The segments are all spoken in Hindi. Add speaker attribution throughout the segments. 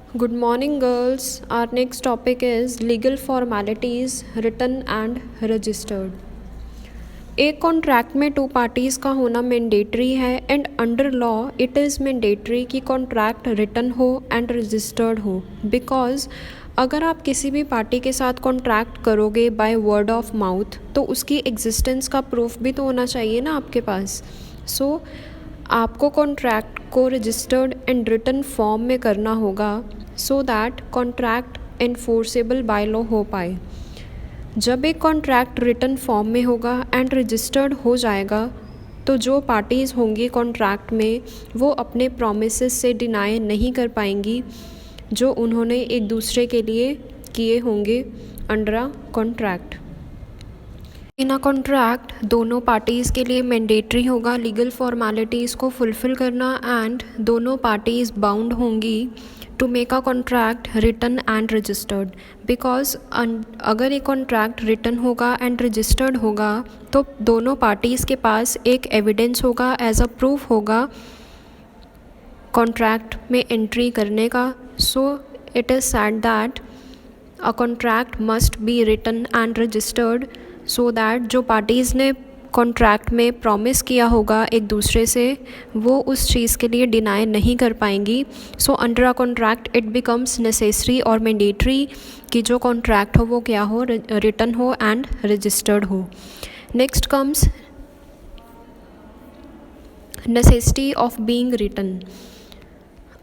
Speaker 1: Good morning, girls. Our next topic is legal formalities written and registered. एक कॉन्ट्रैक्ट में टू पार्टीज़ का होना मैंडेटरी है and under law it is mandatory कि कॉन्ट्रैक्ट रिटन हो एंड रजिस्टर्ड हो बिकॉज अगर आप किसी भी पार्टी के साथ कॉन्ट्रैक्ट करोगे बाय वर्ड ऑफ माउथ तो उसकी एग्जिस्टेंस का प्रूफ भी तो होना चाहिए ना आपके पास। सो आपको कॉन्ट्रैक्ट को रजिस्टर्ड एंड रिटन फॉर्म में करना होगा so that contract enforceable by law हो पाए। जब एक कॉन्ट्रैक्ट रिटन फॉर्म में होगा एंड रजिस्टर्ड हो जाएगा तो जो पार्टीज़ होंगी कॉन्ट्रैक्ट में वो अपने प्रोमिसेस से डिनाई नहीं कर पाएंगी जो उन्होंने एक दूसरे के लिए किए होंगे under a contract. In a contract दोनों पार्टीज़ के लिए मैंडेटरी होगा लीगल फॉर्मेलिटीज़ को फुलफ़िल करना एंड दोनों पार्टीज़ बाउंड होंगी to make a contract written and registered because अगर एक कॉन्ट्रैक्ट रिटन होगा एंड रजिस्टर्ड होगा तो दोनों पार्टीज़ के पास एक एविडेंस होगा एज अ प्रूफ होगा कॉन्ट्रैक्ट में एंट्री करने का। So it is said that a contract must be written and registered so that जो पार्टीज़ ने कॉन्ट्रैक्ट में प्रॉमिस किया होगा एक दूसरे से वो उस चीज़ के लिए डिनाई नहीं कर पाएंगी। So under a contract it becomes necessary और मैंडेटरी कि जो कॉन्ट्रैक्ट हो वो क्या हो, रिटन हो एंड रजिस्टर्ड हो। Next comes necessity of being written.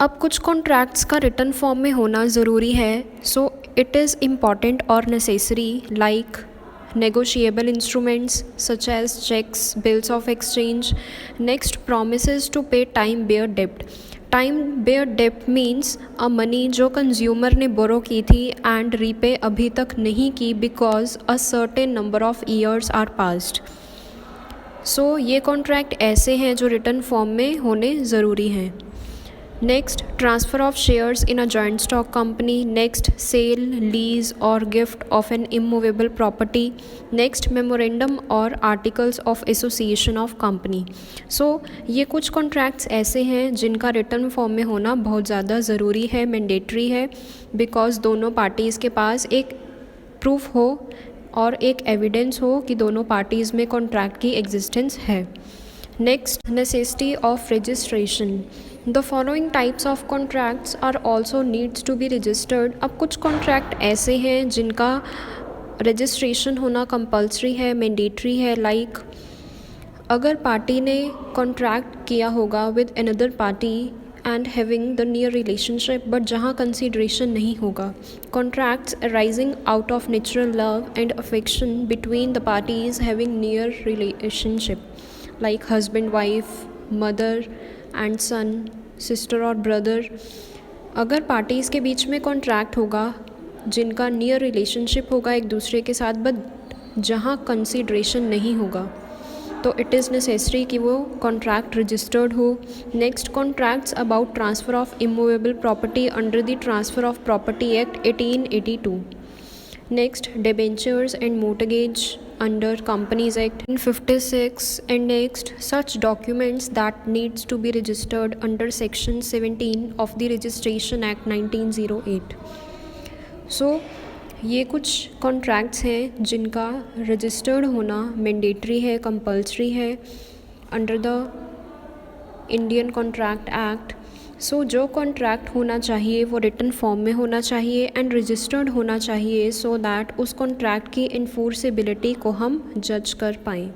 Speaker 1: अब कुछ कॉन्ट्रैक्ट्स का रिटन फॉर्म में होना ज़रूरी है सो इट इज़ इम्पॉर्टेंट और necessary like negotiable instruments such as checks, bills of exchange. Next, promises to pay time bear debt. Time bear डेप्ट मीन्स अ मनी जो कंज्यूमर ने बोरो की थी एंड रीपे अभी तक नहीं की because a certain number of years are passed. So ये कॉन्ट्रैक्ट ऐसे हैं जो रिटन फॉर्म में होने ज़रूरी हैं। Next, transfer of shares in a joint stock company. Next, sale, lease और gift of an immovable property. Next, memorandum और articles of association of company. So ये कुछ कॉन्ट्रैक्ट्स ऐसे हैं जिनका रिटन फॉर्म में होना बहुत ज़्यादा ज़रूरी है, मैंडेटरी है बिकॉज दोनों पार्टीज़ के पास एक प्रूफ हो और एक एविडेंस हो कि दोनों पार्टीज़ में कॉन्ट्रैक्ट की एग्जिस्टेंस है। Next, necessity of registration. The following types of contracts are also needs to be registered. अब कुछ कॉन्ट्रैक्ट ऐसे हैं जिनका रजिस्ट्रेशन होना कंपल्सरी है, मैंडेटरी है लाइक अगर पार्टी ने कॉन्ट्रैक्ट किया होगा with another party and having the near relationship but जहाँ कंसिडरेशन नहीं होगा। Contracts arising out of natural love and affection between the parties having near relationship like husband wife, mother and son, sister और ब्रदर। अगर पार्टीज़ के बीच में कॉन्ट्रैक्ट होगा जिनका नियर रिलेशनशिप होगा एक दूसरे के साथ बट जहाँ कंसिडरेशन नहीं होगा तो इट इज़ नेसेसरी कि वो कॉन्ट्रैक्ट रजिस्टर्ड हो। Next, contracts about transfer of immovable property under the transfer of property act 1882। Next, debentures and mortgage under Companies Act 1956. And next, such documents that needs to be registered under Section 17 of the Registration Act 1908. So, ये कुछ कॉन्ट्रैक्ट्स हैं जिनका रजिस्टर्ड होना मैंडेटरी है, कंपल्सरी है under the Indian contract act. So जो कॉन्ट्रैक्ट होना चाहिए वो रिटन फॉर्म में होना चाहिए एंड रजिस्टर्ड होना चाहिए सो दैट उस कॉन्ट्रैक्ट की इन्फोर्सेबिलिटी को हम जज कर पाएँ।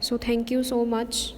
Speaker 1: So thank you so much.